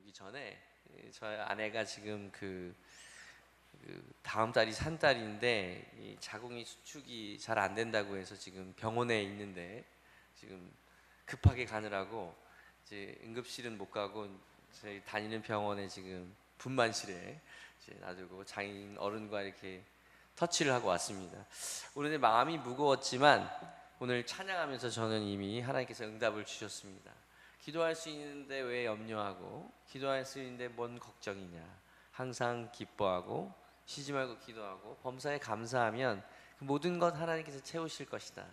오기 전에 저희 아내가 지금 다음 달이 산달인데 이 자궁이 수축이 잘 안 된다고 해서 지금 병원에 있는데 지금 급하게 가느라고 이제 응급실은 못 가고 저희 다니는 병원에 지금 분만실에 이제 놔두고 장인 어른과 이렇게 터치를 하고 왔습니다. 오늘 마음이 무거웠지만 오늘 찬양하면서 저는 이미 하나님께서 응답을 주셨습니다. 기도할 수 있는데 왜 염려하고, 기도할 수 있는데 뭔 걱정이냐, 항상 기뻐하고 쉬지 말고 기도하고 범사에 감사하면 그 모든 것 하나님께서 채우실 것이다.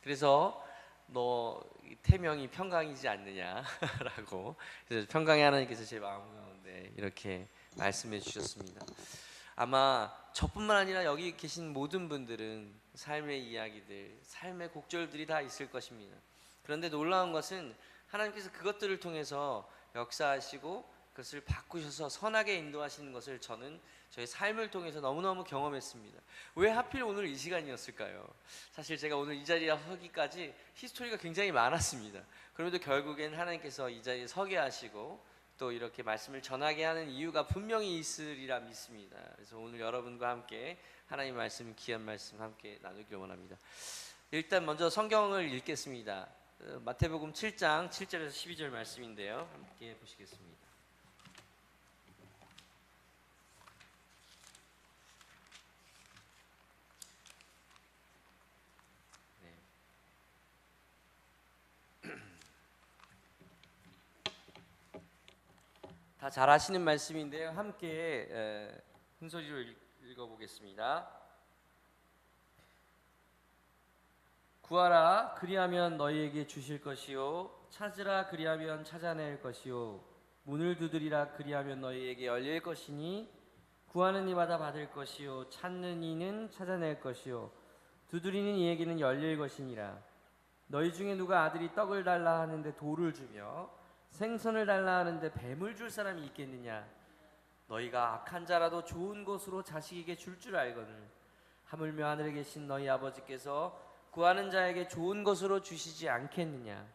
그래서 너 태명이 평강이지 않느냐라고, 그래서 평강의 하나님께서 제 마음 가운데 이렇게 말씀해 주셨습니다. 아마 저뿐만 아니라 여기 계신 모든 분들은 삶의 이야기들, 삶의 곡절들이 다 있을 것입니다. 그런데 놀라운 것은 하나님께서 그것들을 통해서 역사하시고 그것을 바꾸셔서 선하게 인도하시는 것을 저는 저의 삶을 통해서 너무너무 경험했습니다. 왜 하필 오늘 이 시간이었을까요? 사실 제가 오늘 이 자리에 서기까지 히스토리가 굉장히 많았습니다. 그럼에도 결국엔 하나님께서 이 자리에 서게 하시고 또 이렇게 말씀을 전하게 하는 이유가 분명히 있으리라 믿습니다. 그래서 오늘 여러분과 함께 하나님 말씀, 귀한 말씀 함께 나누길 원합니다. 일단 먼저 성경을 읽겠습니다. 마태복음 7장 7절에서 12절 말씀인데요, 함께 보시겠습니다. 다 잘 아시는 말씀인데요, 함께 큰 소리로 읽어보겠습니다. 구하라 그리하면 너희에게 주실 것이요, 찾으라 그리하면 찾아낼 것이요, 문을 두드리라 그리하면 너희에게 열릴 것이니 구하는 이마다 받을 것이요, 찾는 이는 찾아낼 것이요, 두드리는 이에게는 열릴 것이니라. 너희 중에 누가 아들이 떡을 달라 하는데 돌을 주며 생선을 달라 하는데 뱀을 줄 사람이 있겠느냐? 너희가 악한 자라도 좋은 것으로 자식에게 줄 줄 알거늘 하물며 하늘에 계신 너희 아버지께서 구하는 자에게 좋은 것으로 주시지 않겠느냐?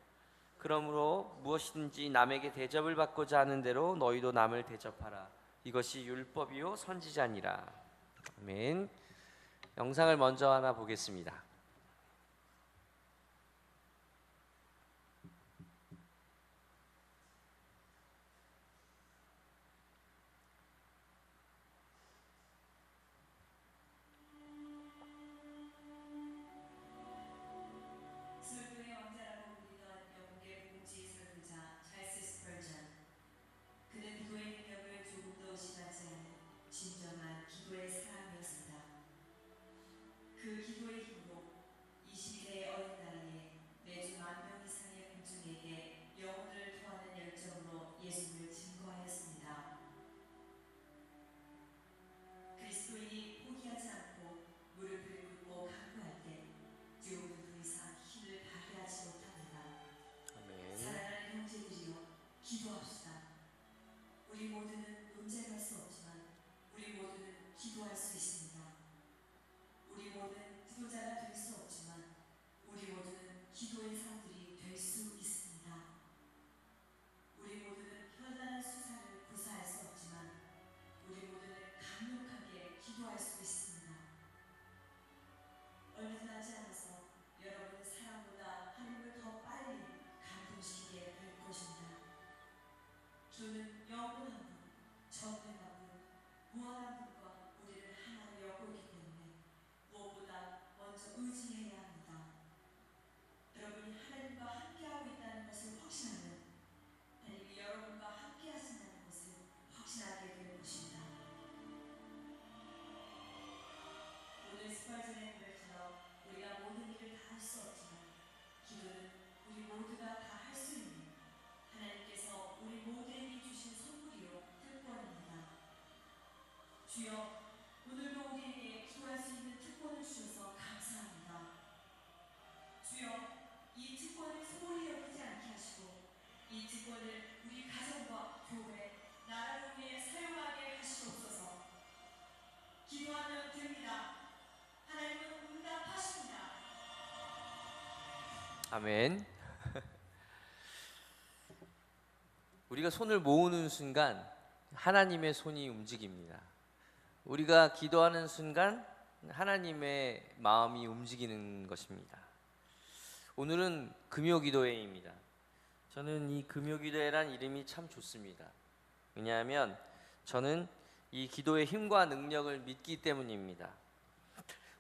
그러므로 무엇이든지 남에게 대접을 받고자 하는 대로 너희도 남을 대접하라. 이것이 율법이요 선지자니라. 아멘. 영상을 먼저 하나 보겠습니다. 그 기도의 힘으로 22세의 어린 나이에 매주 10,000명 이상의 군중에게 영혼을 토하는 열정으로 예수를 증거하였습니다. 그리스도인이 포기하지 않고 무릎을 꿇고 간구할 때 죄우는 더 이상 힘을 발휘하지 못합니다. 아멘. 사랑하는 형제들이여, 기도합시다. 우리 모두는 논쟁할 수 없지만 우리 모두는 기도할 수 있습니다. 우리 모두는 지도자가 될 수 없지만 우리 모두는 기도의 사람들이 될 수 있습니다. 우리 모두는 현란한 수사를 구사할 수 없지만 우리 모두는 강력하게 기도할 수 있습니다. 얼마 지나지 않아서 여러분은 사람보다 하나님을 더 빨리 감동시키게 될 것입니다. 주는 영원한 분, 전능한 분, 무한한 분과 우리를 하나로 엮고 있기 때문에 무엇보다 먼저 의지해야 합니다. 여러분이 하나님과 함께하고 있다는 것을 확신하면 하나님이 여러분과 함께 하신다는 것을 확신하게 될 것입니다. 오늘 스펄전의 노래처럼 우리가 모든 일을 다 할 수 없지만 기도는 우리 모두가 다 할 수 있는 하나님께서 우리 모두에게 주신 선물이요 특권입니다. 주여, 오늘도 우리에게 기도할 수 있는 특권을 주셔서 감사합니다. 주여, 이 특권을 소홀히 여기지 않게 하시고 이 특권을 우리 가정과 교회, 나라를 위해 사용하게 하시옵소서. 기도하면 됩니다. 하나님은 응답하십니다. 아멘. 우리가 손을 모으는 순간 하나님의 손이 움직입니다. 우리가 기도하는 순간 하나님의 마음이 움직이는 것입니다. 오늘은 금요기도회입니다. 저는 이 금요기도회란 이름이 참 좋습니다. 왜냐하면 저는 이 기도의 힘과 능력을 믿기 때문입니다.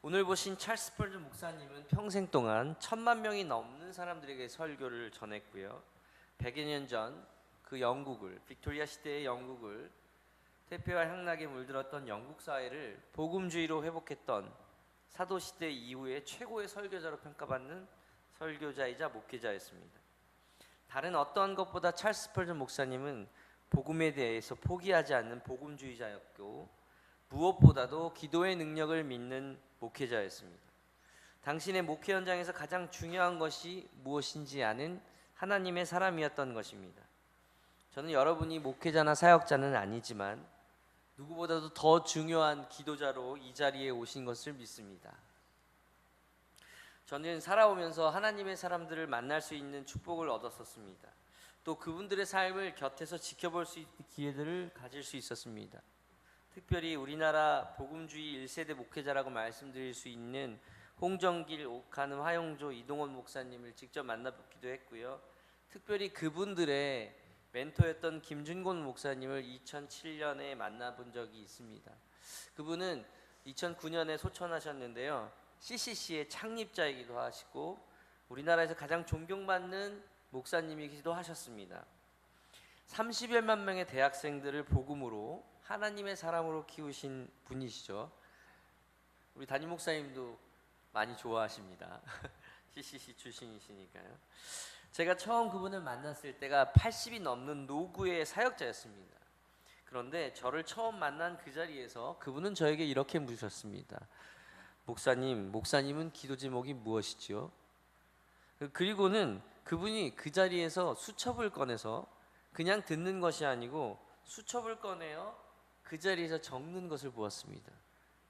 오늘 보신 찰스 스펄전 목사님은 평생 동안 1000만 명이 넘는 사람들에게 설교를 전했고요. 100여 년 전 그 영국을, 빅토리아 시대의 영국을 퇴폐와 향락에 물들었던 영국 사회를 복음주의로 회복했던 사도 시대 이후에 최고의 설교자로 평가받는 설교자이자 목회자였습니다. 다른 어떠한 것보다 찰스 스펄전 목사님은 복음에 대해서 포기하지 않는 복음주의자였고 무엇보다도 기도의 능력을 믿는 목회자였습니다. 당신의 목회 현장에서 가장 중요한 것이 무엇인지 아는 하나님의 사람이었던 것입니다. 저는 여러분이 목회자나 사역자는 아니지만 누구보다도 더 중요한 기도자로 이 자리에 오신 것을 믿습니다. 저는 살아오면서 하나님의 사람들을 만날 수 있는 축복을 얻었었습니다. 또 그분들의 삶을 곁에서 지켜볼 수 있는 기회들을 가질 수 있었습니다. 특별히 우리나라 복음주의 1세대 목회자라고 말씀드릴 수 있는 홍정길, 옥한음, 화용조, 이동원 목사님을 직접 만나뵙기도 했고요. 특별히 그분들의 멘토였던 김준곤 목사님을 2007년에 만나본 적이 있습니다. 그분은 2009년에 소천하셨는데요. CCC의 창립자이기도 하시고 우리나라에서 가장 존경받는 목사님이기도 하셨습니다. 30여만 명의 대학생들을 복음으로 하나님의 사람으로 키우신 분이시죠. 우리 담임 목사님도 많이 좋아하십니다. CCC 출신이시니까요. 제가 처음 그분을 만났을 때가 80이 넘는 노구의 사역자였습니다. 그런데 저를 처음 만난 그 자리에서 그분은 저에게 이렇게 묻으셨습니다. 목사님은 기도 제목이 무엇이지요? 그리고는 그분이 그 자리에서 수첩을 꺼내서 그냥 듣는 것이 아니고 수첩을 꺼내어 그 자리에서 적는 것을 보았습니다.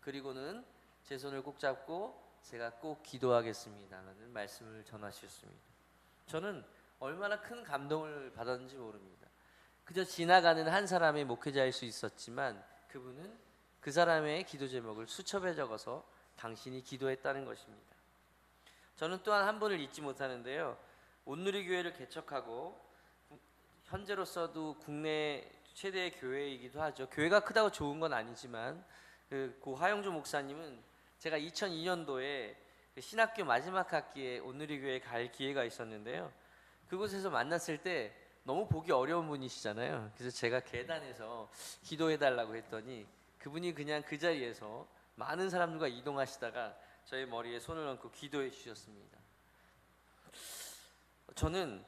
그리고는 제 손을 꼭 잡고 제가 꼭 기도하겠습니다라는 말씀을 전하셨습니다. 저는 얼마나 큰 감동을 받았는지 모릅니다. 그저 지나가는 한 사람의 목회자일 수 있었지만 그분은 그 사람의 기도 제목을 수첩에 적어서 당신이 기도했다는 것입니다. 저는 또한 한 분을 잊지 못하는데요. 온누리교회를 개척하고 현재로서도 국내 최대의 교회이기도 하죠. 교회가 크다고 좋은 건 아니지만 고 화용조 목사님은 제가 2002년도에 신학교 마지막 학기에 온누리교회에 갈 기회가 있었는데요. 그곳에서 만났을 때 너무 보기 어려운 분이시잖아요. 그래서 제가 계단에서 기도해달라고 했더니 그분이 그냥 그 자리에서 많은 사람들과 이동하시다가 저의 머리에 손을 얹고 기도해 주셨습니다. 저는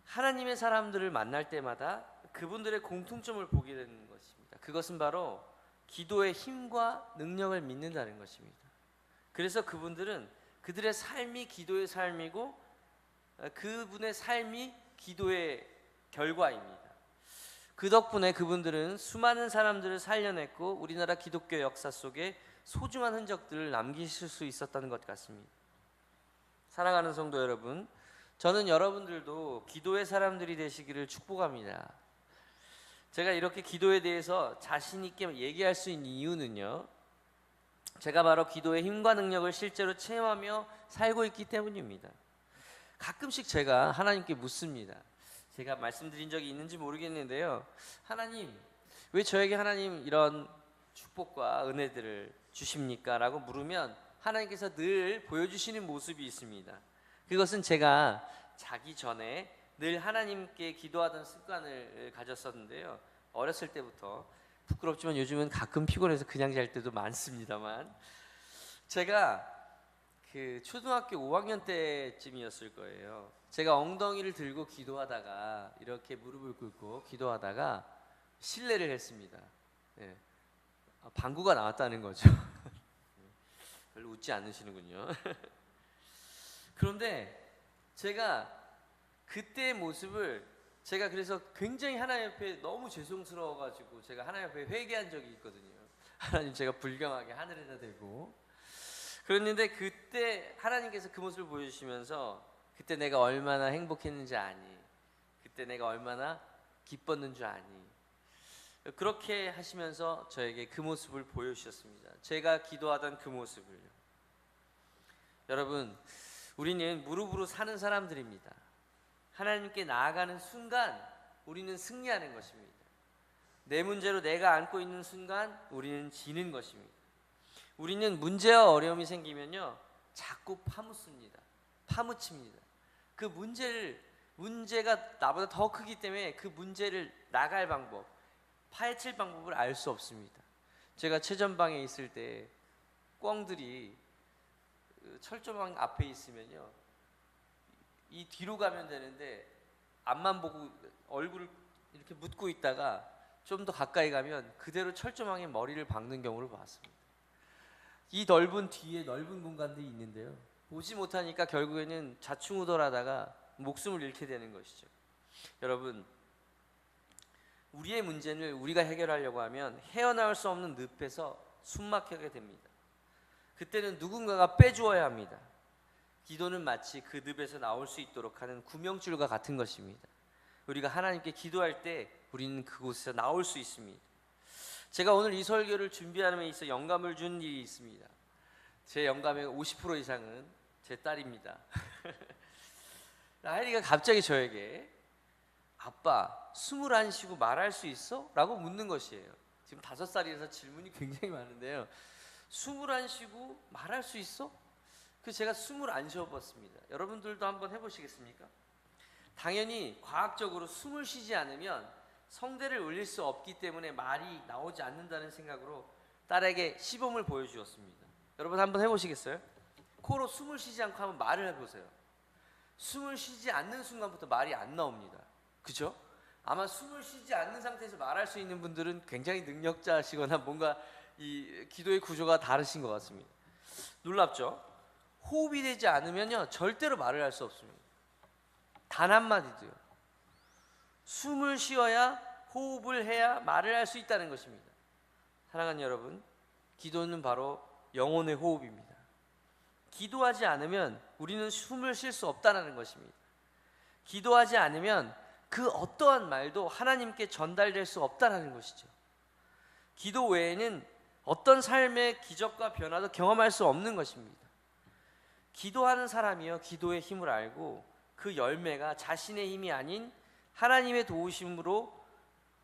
하나님의 사람들을 만날 때마다 그분들의 공통점을 보게 되는 것입니다. 그것은 바로 기도의 힘과 능력을 믿는다는 것입니다. 그래서 그분들은 그들의 삶이 기도의 삶이고 그분의 삶이 기도의 결과입니다. 그 덕분에 그분들은 수많은 사람들을 살려냈고 우리나라 기독교 역사 속에 소중한 흔적들을 남기실 수 있었다는 것 같습니다. 사랑하는 성도 여러분, 저는 여러분들도 기도의 사람들이 되시기를 축복합니다. 제가 이렇게 기도에 대해서 자신 있게 얘기할 수 있는 이유는요, 제가 바로 기도의 힘과 능력을 실제로 체험하며 살고 있기 때문입니다. 가끔씩 제가 하나님께 묻습니다. 제가 말씀드린 적이 있는지 모르겠는데요. 하나님, 왜 저에게 하나님 이런 축복과 은혜들을 주십니까? 라고 물으면 하나님께서 늘 보여주시는 모습이 있습니다. 그것은 제가 자기 전에 늘 하나님께 기도하던 습관을 가졌었는데요. 어렸을 때부터 부끄럽지만 요즘은 가끔 피곤해서 그냥 잘 때도 많습니다만 제가 그 초등학교 5학년 때쯤이었을 거예요. 제가 엉덩이를 들고 기도하다가 이렇게 무릎을 꿇고 기도하다가 실례를 했습니다. 네. 방구가 나왔다는 거죠. 별로 웃지 않으시는군요. 그런데 제가 그때의 모습을 제가 그래서 굉장히 하나님 앞에 너무 죄송스러워가지고 제가 하나님 앞에 회개한 적이 있거든요. 하나님, 제가 불경하게 하늘에다 대고 그랬는데 그때 하나님께서 그 모습을 보여주시면서 그때 내가 얼마나 행복했는지 아니? 그때 내가 얼마나 기뻤는 줄 아니. 그렇게 하시면서 저에게 그 모습을 보여주셨습니다. 제가 기도하던 그 모습을요. 여러분, 우리는 무릎으로 사는 사람들입니다. 하나님께 나아가는 순간 우리는 승리하는 것입니다. 내 문제로 내가 안고 있는 순간 우리는 지는 것입니다. 우리는 문제와 어려움이 생기면요, 자꾸 파묻습니다. 파묻힙니다. 그 문제가 나보다 더 크기 때문에 그 문제를 나갈 방법, 파헤칠 방법을 알 수 없습니다. 제가 최전방에 있을 때 꿩들이 철조망 앞에 있으면요, 이 뒤로 가면 되는데 앞만 보고 얼굴을 이렇게 묻고 있다가 좀 더 가까이 가면 그대로 철조망에 머리를 박는 경우를 봤습니다. 이 넓은 뒤에 넓은 공간들이 있는데요, 보지 못하니까 결국에는 좌충우돌하다가 목숨을 잃게 되는 것이죠. 여러분, 우리의 문제를 우리가 해결하려고 하면 헤어나올 수 없는 늪에서 숨막히게 됩니다. 그때는 누군가가 빼주어야 합니다. 기도는 마치 그 늪에서 나올 수 있도록 하는 구명줄과 같은 것입니다. 우리가 하나님께 기도할 때 우리는 그곳에서 나올 수 있습니다. 제가 오늘 이 설교를 준비하는 데 있어 영감을 준 일이 있습니다. 제 영감의 50% 이상은 제 딸입니다. 라헬이가 갑자기 저에게 아빠, 숨을 안 쉬고 말할 수 있어? 라고 묻는 것이에요. 지금 5살이라서 질문이 굉장히 많은데요, 숨을 안 쉬고 말할 수 있어? 그 제가 숨을 안 쉬어봤습니다. 여러분들도 한번 해보시겠습니까? 당연히 과학적으로 숨을 쉬지 않으면 성대를 울릴 수 없기 때문에 말이 나오지 않는다는 생각으로 딸에게 시범을 보여주었습니다. 여러분 한번 해보시겠어요? 코로 숨을 쉬지 않고 한번 말을 해보세요. 숨을 쉬지 않는 순간부터 말이 안 나옵니다. 그죠? 아마 숨을 쉬지 않는 상태에서 말할 수 있는 분들은 굉장히 능력자시거나 뭔가 이 기도의 구조가 다르신 것 같습니다. 놀랍죠? 호흡이 되지 않으면요, 절대로 말을 할 수 없습니다. 단 한마디도요. 숨을 쉬어야, 호흡을 해야 말을 할 수 있다는 것입니다. 사랑하는 여러분, 기도는 바로 영혼의 호흡입니다. 기도하지 않으면 우리는 숨을 쉴 수 없다는 것입니다. 기도하지 않으면 그 어떠한 말도 하나님께 전달될 수 없다는 것이죠. 기도 외에는 어떤 삶의 기적과 변화도 경험할 수 없는 것입니다. 기도하는 사람이요, 기도의 힘을 알고 그 열매가 자신의 힘이 아닌 하나님의 도우심으로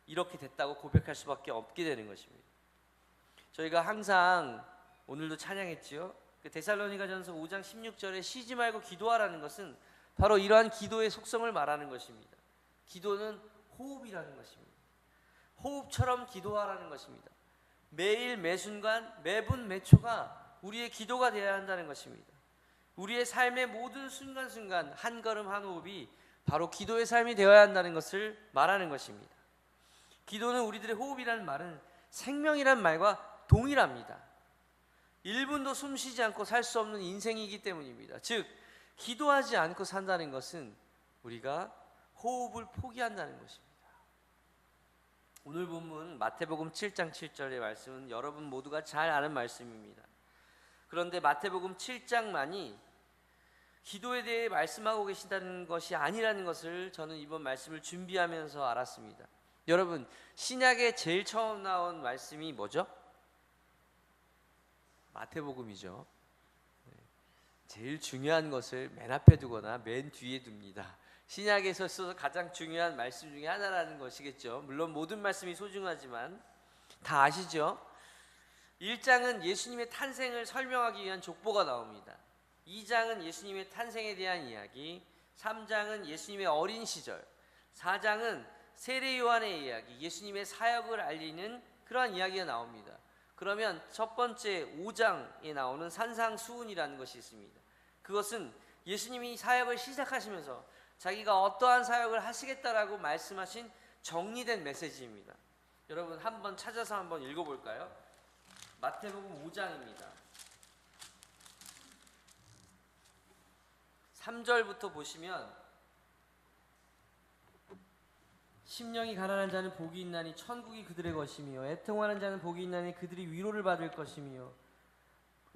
이렇게 됐다고 고백할 수밖에 없게 되는 것입니다. 저희가 항상 오늘도 찬양했지요. 데살로니가전서 5장 16절에 쉬지 말고 기도하라는 것은 바로 이러한 기도의 속성을 말하는 것입니다. 기도는 호흡이라는 것입니다. 호흡처럼 기도하라는 것입니다. 매일 매순간 매분 매초가 우리의 기도가 되어야 한다는 것입니다. 우리의 삶의 모든 순간순간 한 걸음 한 호흡이 바로 기도의 삶이 되어야 한다는 것을 말하는 것입니다. 기도는 우리들의 호흡이라는 말은 생명이란 말과 동일합니다. 1분도 숨 쉬지 않고 살 수 없는 인생이기 때문입니다. 즉, 기도하지 않고 산다는 것은 우리가 호흡을 포기한다는 것입니다. 오늘 본문 마태복음 7장 7절의 말씀은 여러분 모두가 잘 아는 말씀입니다. 그런데 마태복음 7장만이 기도에 대해 말씀하고 계신다는 것이 아니라는 것을 저는 이번 말씀을 준비하면서 알았습니다. 여러분, 신약에 제일 처음 나온 말씀이 뭐죠? 마태복음이죠. 제일 중요한 것을 맨 앞에 두거나 맨 뒤에 둡니다. 신약에서 있어서 가장 중요한 말씀 중에 하나라는 것이겠죠. 물론 모든 말씀이 소중하지만 다 아시죠? 1장은 예수님의 탄생을 설명하기 위한 족보가 나옵니다. 2장은 예수님의 탄생에 대한 이야기, 3장은 예수님의 어린 시절, 4장은 세례 요한의 이야기, 예수님의 사역을 알리는 그러한 이야기가 나옵니다. 그러면 첫 번째 5장에 나오는 산상수훈이라는 것이 있습니다. 그것은 예수님이 사역을 시작하시면서 자기가 어떠한 사역을 하시겠다라고 말씀하신 정리된 메시지입니다. 여러분 한번 찾아서 한번 읽어볼까요? 마태복음 5장입니다. 3절부터 보시면 심령이 가난한 자는 복이 있나니 천국이 그들의 것이며 애통하는 자는 복이 있나니 그들이 위로를 받을 것이며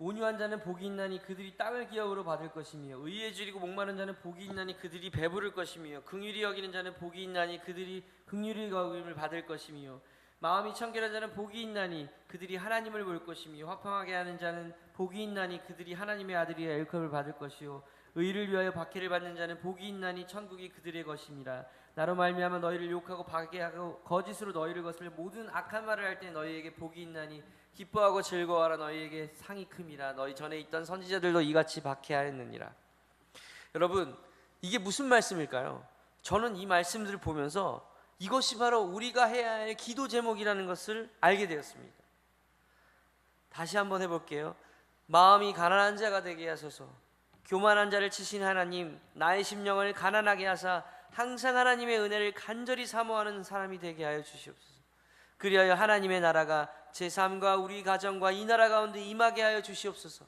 온유한 자는 복이 있나니 그들이 땅을 기업으로 받을 것이며 의에 줄이고 목마른 자는 복이 있나니 그들이 배부를 것이며 긍휼히 여기는 자는 복이 있나니 그들이 긍휼히 여김을 받을 것이며 마음이 청결한 자는 복이 있나니 그들이 하나님을 볼 것이며 화평하게 하는 자는 복이 있나니 그들이 하나님의 아들이여 일컬음을 받을 것이요 의를 위하여 박해를 받는 자는 복이 있나니 천국이 그들의 것임이라. 나로 말미암아 너희를 욕하고 박해하고 거짓으로 너희를 거슬려 모든 악한 말을 할 때 너희에게 복이 있나니 기뻐하고 즐거워하라. 너희에게 상이 큼이라. 너희 전에 있던 선지자들도 이같이 박해하였느니라. 여러분, 이게 무슨 말씀일까요? 저는 이 말씀들을 보면서 이것이 바로 우리가 해야 할 기도 제목이라는 것을 알게 되었습니다. 다시 한번 해볼게요. 마음이 가난한 자가 되게 하소서. 교만한 자를 치신 하나님, 나의 심령을 가난하게 하사 항상 하나님의 은혜를 간절히 사모하는 사람이 되게 하여 주시옵소서. 그리하여 하나님의 나라가 제 삶과 우리 가정과 이 나라 가운데 임하게 하여 주시옵소서.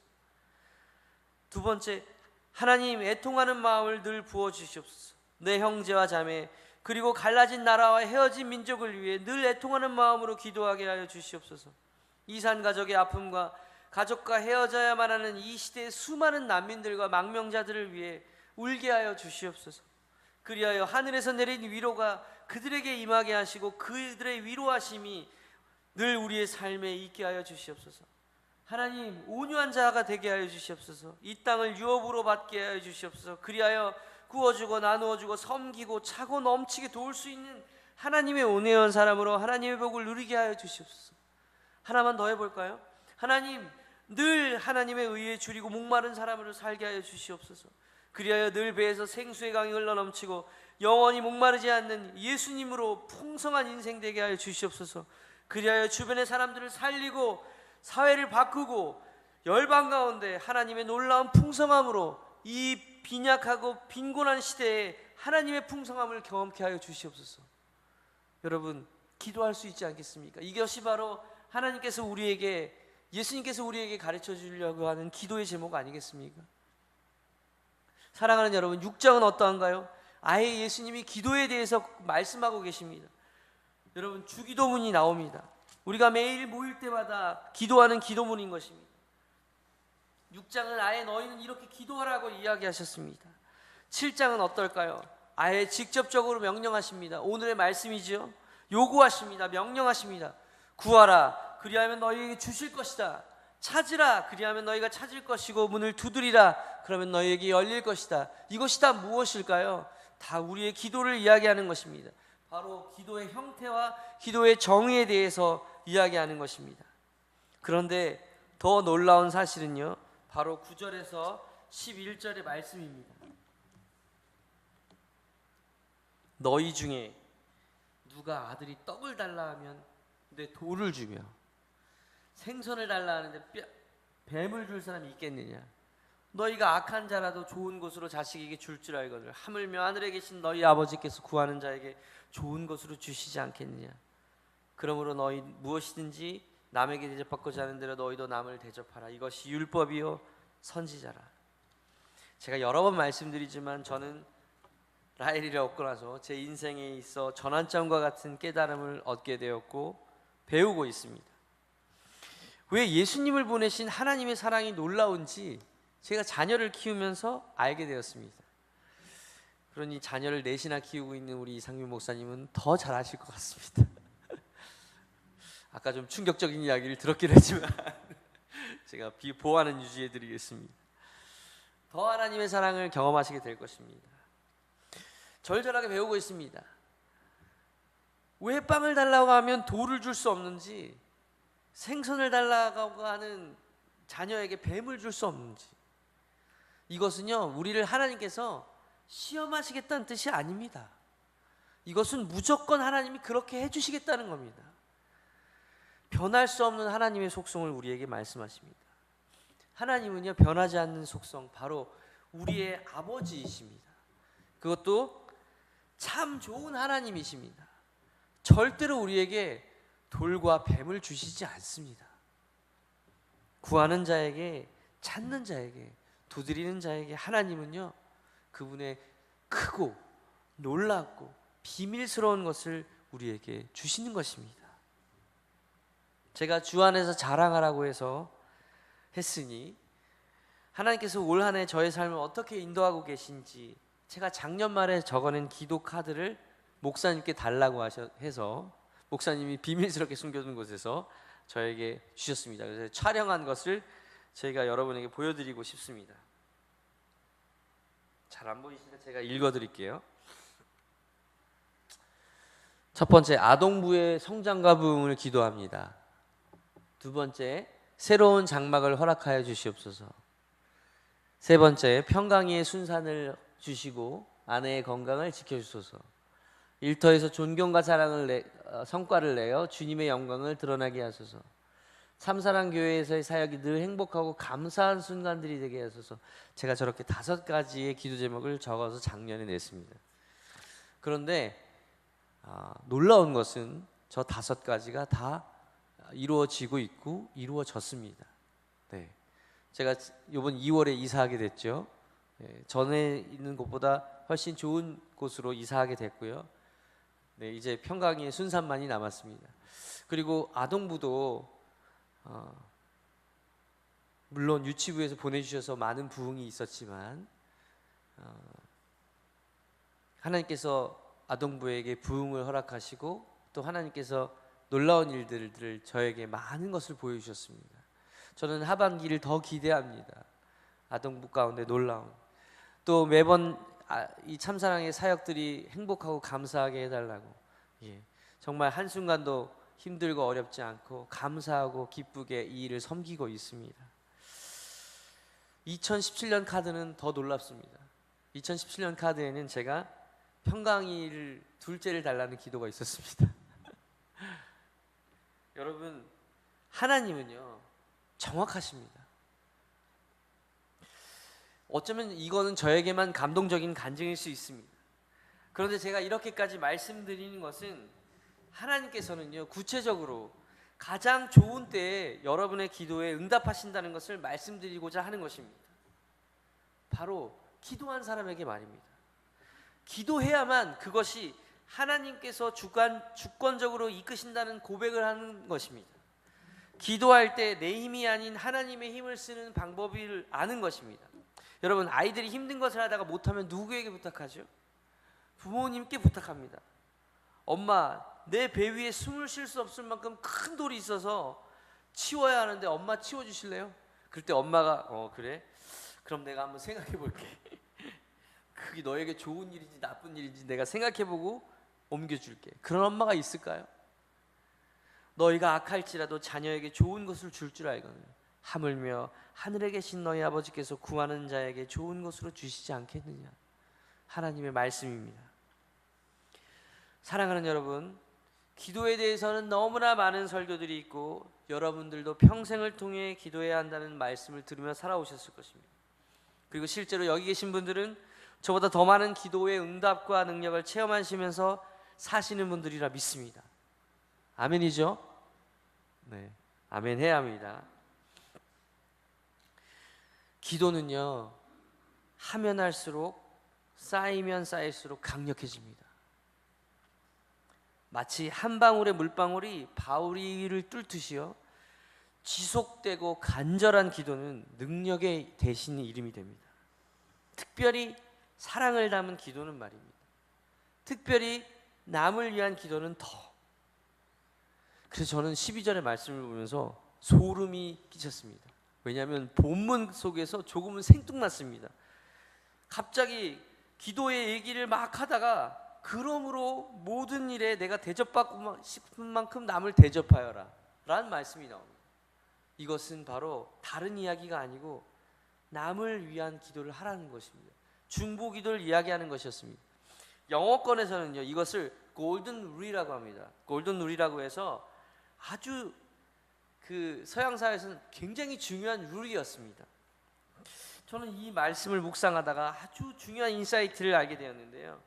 두 번째, 하나님 애통하는 마음을 늘 부어 주시옵소서. 내 형제와 자매 그리고 갈라진 나라와 헤어진 민족을 위해 늘 애통하는 마음으로 기도하게 하여 주시옵소서. 이산 가족의 아픔과 가족과 헤어져야만 하는 이 시대의 수많은 난민들과 망명자들을 위해 울게 하여 주시옵소서. 그리하여 하늘에서 내린 위로가 그들에게 임하게 하시고 그들의 위로하심이 늘 우리의 삶에 있게 하여 주시옵소서. 하나님 온유한 자가 되게 하여 주시옵소서. 이 땅을 유업으로 받게 하여 주시옵소서. 그리하여 구워주고 나누어주고 섬기고 차고 넘치게 도울 수 있는 하나님의 온유한 사람으로 하나님의 복을 누리게 하여 주시옵소서. 하나만 더 해볼까요? 하나님 늘 하나님의 의에 줄이고 목마른 사람으로 살게 하여 주시옵소서. 그리하여 늘 배에서 생수의 강이 흘러넘치고 영원히 목마르지 않는 예수님으로 풍성한 인생 되게 하여 주시옵소서. 그리하여 주변의 사람들을 살리고 사회를 바꾸고 열방 가운데 하나님의 놀라운 풍성함으로 이 빈약하고 빈곤한 시대에 하나님의 풍성함을 경험케 하여 주시옵소서. 여러분 기도할 수 있지 않겠습니까? 이것이 바로 하나님께서 우리에게, 예수님께서 우리에게 가르쳐 주려고 하는 기도의 제목 아니겠습니까? 사랑하는 여러분, 6장은 어떠한가요? 아예 예수님이 기도에 대해서 말씀하고 계십니다. 여러분 주기도문이 나옵니다. 우리가 매일 모일 때마다 기도하는 기도문인 것입니다. 6장은 아예 너희는 이렇게 기도하라고 이야기하셨습니다. 7장은 어떨까요? 아예 직접적으로 명령하십니다. 오늘의 말씀이죠. 요구하십니다. 명령하십니다. 구하라 그리하면 너희에게 주실 것이다. 찾으라 그리하면 너희가 찾을 것이고 문을 두드리라 그러면 너희에게 열릴 것이다. 이것이 다 무엇일까요? 다 우리의 기도를 이야기하는 것입니다. 바로 기도의 형태와 기도의 정의에 대해서 이야기하는 것입니다. 그런데 더 놀라운 사실은요, 바로 9절에서 11절의 말씀입니다. 너희 중에 누가 아들이 떡을 달라 하면 내 돌을 주며 생선을 달라 하는데 뱀을 줄 사람이 있겠느냐? 너희가 악한 자라도 좋은 것으로 자식에게 줄 줄 알거늘 하물며 하늘에 계신 너희 아버지께서 구하는 자에게 좋은 것으로 주시지 않겠느냐? 그러므로 너희 무엇이든지 남에게 대접받고자 하는 대로 너희도 남을 대접하라. 이것이 율법이요 선지자라. 제가 여러 번 말씀드리지만 저는 라헬이를 얻고 나서 제 인생에 있어 전환점과 같은 깨달음을 얻게 되었고 배우고 있습니다. 왜 예수님을 보내신 하나님의 사랑이 놀라운지 제가 자녀를 키우면서 알게 되었습니다. 그러니 자녀를 넷이나 키우고 있는 우리 이상민 목사님은 더 잘 아실 것 같습니다. 아까 좀 충격적인 이야기를 들었긴 했지만 제가 보완은 유지해 드리겠습니다. 더 하나님의 사랑을 경험하시게 될 것입니다. 절절하게 배우고 있습니다. 왜 빵을 달라고 하면 돌을 줄 수 없는지, 생선을 달라고 하는 자녀에게 뱀을 줄 수 없는지, 이것은요 우리를 하나님께서 시험하시겠다는 뜻이 아닙니다. 이것은 무조건 하나님이 그렇게 해주시겠다는 겁니다. 변할 수 없는 하나님의 속성을 우리에게 말씀하십니다. 하나님은요 변하지 않는 속성, 바로 우리의 아버지이십니다. 그것도 참 좋은 하나님이십니다. 절대로 우리에게 돌과 뱀을 주시지 않습니다. 구하는 자에게, 찾는 자에게, 두드리는 자에게 하나님은요 그분의 크고 놀랍고 비밀스러운 것을 우리에게 주시는 것입니다. 제가 주 안에서 자랑하라고 해서 했으니 하나님께서 올 한 해 저의 삶을 어떻게 인도하고 계신지 제가 작년 말에 적어낸 기도 카드를 목사님께 달라고 해서 목사님이 비밀스럽게 숨겨둔 곳에서 저에게 주셨습니다. 그래서 촬영한 것을 저희가 여러분에게 보여드리고 싶습니다. 잘 안 보이시니까 제가 읽어드릴게요. 첫 번째, 아동부의 성장과 부흥을 기도합니다. 두 번째, 새로운 장막을 허락하여 주시옵소서. 세 번째, 평강이의 순산을 주시고 아내의 건강을 지켜주소서. 일터에서 존경과 사랑을 성과를 내어 주님의 영광을 드러나게 하소서. 참사랑 교회에서의 사역이 늘 행복하고 감사한 순간들이 되게 하소서. 제가 저렇게 5가지의 기도 제목을 적어서 작년에 냈습니다. 그런데 놀라운 것은 저 5가지가 다 이루어지고 있고 이루어졌습니다. 네. 제가 이번 2월에 이사하게 됐죠. 전에 있는 곳보다 훨씬 좋은 곳으로 이사하게 됐고요. 네, 이제 평강의 순산만이 남았습니다. 그리고 아동부도 물론 유치부에서 보내주셔서 많은 부흥이 있었지만 하나님께서 아동부에게 부흥을 허락하시고 또 하나님께서 놀라운 일들을 저에게 많은 것을 보여주셨습니다. 저는 하반기를 더 기대합니다. 아동부 가운데 놀라운 또 매번 이 참사랑의 사역들이 행복하고 감사하게 해달라고 정말 한순간도 힘들고 어렵지 않고 감사하고 기쁘게 이 일을 섬기고 있습니다. 2017년 카드는 더 놀랍습니다. 2017년 카드에는 제가 평강이를 둘째를 달라는 기도가 있었습니다. 여러분, 하나님은요 정확하십니다. 어쩌면 이거는 저에게만 감동적인 간증일 수 있습니다. 그런데 제가 이렇게까지 말씀드리는 것은 하나님께서는요 구체적으로 가장 좋은 때에 여러분의 기도에 응답하신다는 것을 말씀드리고자 하는 것입니다. 바로 기도한 사람에게 말입니다. 기도해야만 그것이 하나님께서 주권적으로 이끄신다는 고백을 하는 것입니다. 기도할 때 내 힘이 아닌 하나님의 힘을 쓰는 방법을 아는 것입니다. 여러분, 아이들이 힘든 것을 하다가 못하면 누구에게 부탁하죠? 부모님께 부탁합니다. 엄마, 내 배 위에 숨을 쉴 수 없을 만큼 큰 돌이 있어서 치워야 하는데 엄마 치워주실래요? 그럴 때 엄마가 그래? 그럼 내가 한번 생각해 볼게. 그게 너에게 좋은 일인지 나쁜 일인지 내가 생각해보고 옮겨줄게. 그런 엄마가 있을까요? 너희가 악할지라도 자녀에게 좋은 것을 줄 알거늘 하물며 하늘에 계신 너희 아버지께서 구하는 자에게 좋은 것으로 주시지 않겠느냐. 하나님의 말씀입니다. 사랑하는 여러분, 기도에 대해서는 너무나 많은 설교들이 있고 여러분들도 평생을 통해 기도해야 한다는 말씀을 들으며 살아오셨을 것입니다. 그리고 실제로 여기 계신 분들은 저보다 더 많은 기도의 응답과 능력을 체험하시면서 사시는 분들이라 믿습니다. 아멘이죠? 네, 아멘 해야 합니다. 기도는요 하면 할수록 쌓이면 쌓일수록 강력해집니다. 마치 한 방울의 물방울이 바위를 뚫듯이요 지속되고 간절한 기도는 능력의 대신 이름이 됩니다. 특별히 사랑을 담은 기도는 말입니다. 특별히 남을 위한 기도는 더. 그래서 저는 12절의 말씀을 보면서 소름이 끼쳤습니다. 왜냐하면 본문 속에서 조금은 생뚱맞습니다. 갑자기 기도의 얘기를 막 하다가 그러므로 모든 일에 내가 대접받고 싶은 만큼 남을 대접하여라 라는 말씀이 나옵니다. 이것은 바로 다른 이야기가 아니고 남을 위한 기도를 하라는 것입니다. 중보 기도를 이야기하는 것이었습니다. 영어권에서는요 이것을 골든 룰이라고 합니다. 골든 룰이라고 해서 아주 서양 사회에서는 굉장히 중요한 룰이었습니다. 저는 이 말씀을 묵상하다가 아주 중요한 인사이트를 알게 되었는데요.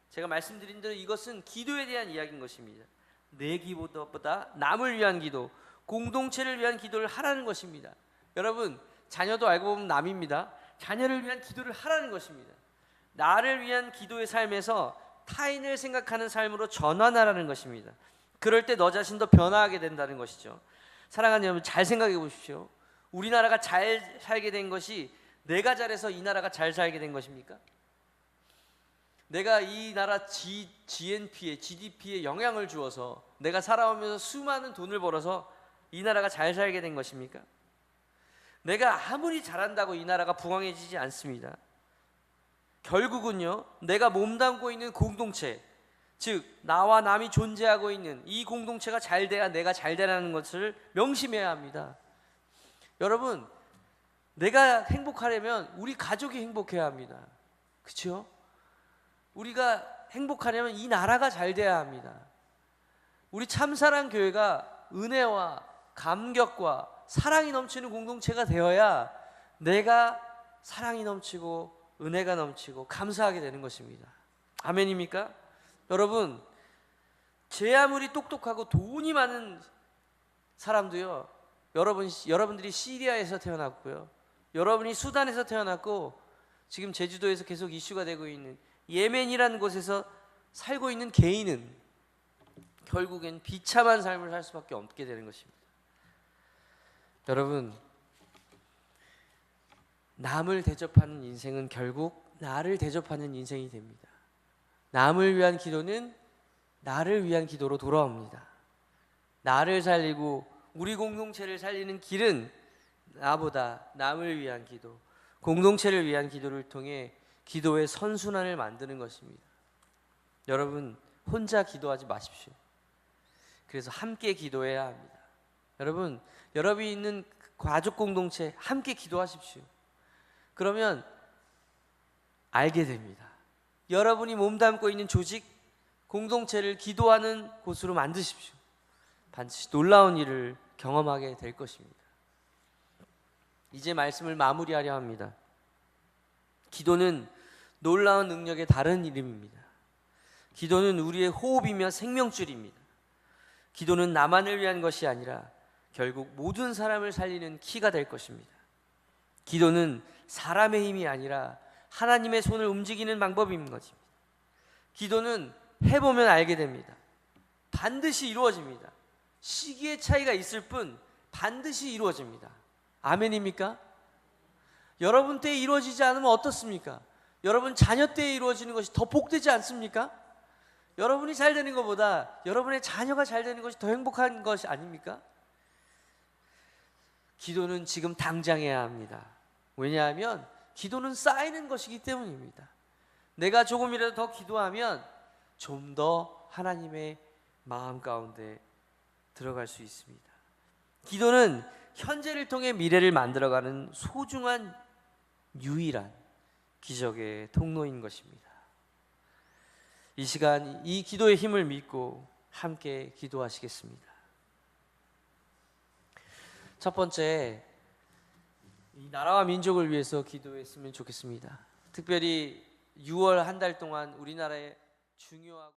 제가 말씀드린 대로 이것은 기도에 대한 이야기인 것입니다. 내 기도보다 남을 위한 기도, 공동체를 위한 기도를 하라는 것입니다. 여러분, 자녀도 알고 보면 남입니다. 자녀를 위한 기도를 하라는 것입니다. 나를 위한 기도의 삶에서 타인을 생각하는 삶으로 전환하라는 것입니다. 그럴 때 너 자신도 변화하게 된다는 것이죠. 사랑하는 여러분, 잘 생각해 보십시오. 우리나라가 잘 살게 된 것이 내가 잘해서 이 나라가 잘 살게 된 것입니까? 내가 이 나라 GDP에 영향을 주어서 내가 살아오면서 수많은 돈을 벌어서 이 나라가 잘 살게 된 것입니까? 내가 아무리 잘한다고 이 나라가 부강해지지 않습니다. 결국은요, 내가 몸담고 있는 공동체, 즉 나와 남이 존재하고 있는 이 공동체가 잘 돼야 내가 잘 되라는 것을 명심해야 합니다. 여러분, 내가 행복하려면 우리 가족이 행복해야 합니다. 그렇죠? 우리가 행복하려면 이 나라가 잘 돼야 합니다. 우리 참사랑 교회가 은혜와 감격과 사랑이 넘치는 공동체가 되어야 내가 사랑이 넘치고 은혜가 넘치고 감사하게 되는 것입니다. 아멘입니까? 여러분, 제 아무리 똑똑하고 돈이 많은 사람도요, 여러분들이 시리아에서 태어났고요, 여러분이 수단에서 태어났고 지금 제주도에서 계속 이슈가 되고 있는 예멘이라는 곳에서 살고 있는 개인은 결국엔 비참한 삶을 살 수밖에 없게 되는 것입니다. 여러분, 남을 대접하는 인생은 결국 나를 대접하는 인생이 됩니다. 남을 위한 기도는 나를 위한 기도로 돌아옵니다. 나를 살리고 우리 공동체를 살리는 길은 나보다 남을 위한 기도, 공동체를 위한 기도를 통해 기도의 선순환을 만드는 것입니다. 여러분, 혼자 기도하지 마십시오. 그래서 함께 기도해야 합니다. 여러분, 여러분이 있는 가족 공동체 함께 기도하십시오. 그러면 알게 됩니다. 여러분이 몸담고 있는 조직, 공동체를 기도하는 곳으로 만드십시오. 반드시 놀라운 일을 경험하게 될 것입니다. 이제 말씀을 마무리하려 합니다. 기도는 놀라운 능력의 다른 이름입니다. 기도는 우리의 호흡이며 생명줄입니다. 기도는 나만을 위한 것이 아니라 결국 모든 사람을 살리는 키가 될 것입니다. 기도는 사람의 힘이 아니라 하나님의 손을 움직이는 방법인 것입니다. 기도는 해보면 알게 됩니다. 반드시 이루어집니다. 시기의 차이가 있을 뿐 반드시 이루어집니다. 아멘입니까? 여러분 때에 이루어지지 않으면 어떻습니까? 여러분 자녀 때에 이루어지는 것이 더 복되지 않습니까? 여러분이 잘 되는 것보다 여러분의 자녀가 잘 되는 것이 더 행복한 것이 아닙니까? 기도는 지금 당장 해야 합니다. 왜냐하면 기도는 쌓이는 것이기 때문입니다. 내가 조금이라도 더 기도하면 좀 더 하나님의 마음 가운데 들어갈 수 있습니다. 기도는 현재를 통해 미래를 만들어가는 소중한 유일한 기적의 통로인 것입니다. 이 시간 이 기도의 힘을 믿고 함께 기도하시겠습니다. 첫 번째, 이 나라와 민족을 위해서 기도했으면 좋겠습니다. 특별히 6월 한 달 동안 우리나라의 중요하고